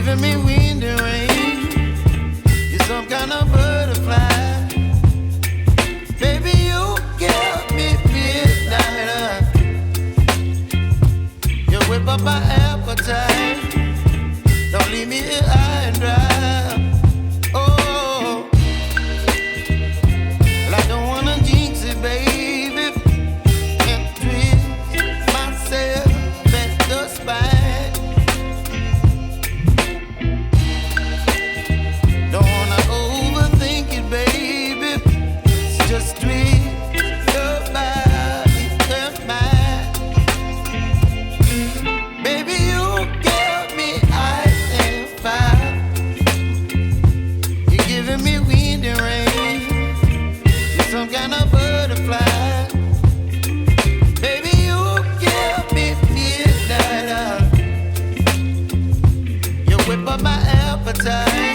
giving me wind and rain. You're some kind of butterfly. Baby, you give me midnight. You whip up my appetite. Don't leave me here high and dry. Oh, well, I don't wanna jinx it, baby, and twist myself at the spine. Don't wanna overthink it, baby. It's just twist your body and mine. Baby, you give me ice and fire. You're giving me wind and rain. You're some kind of butterfly. Baby, you give me midnight. You whip up my appetite.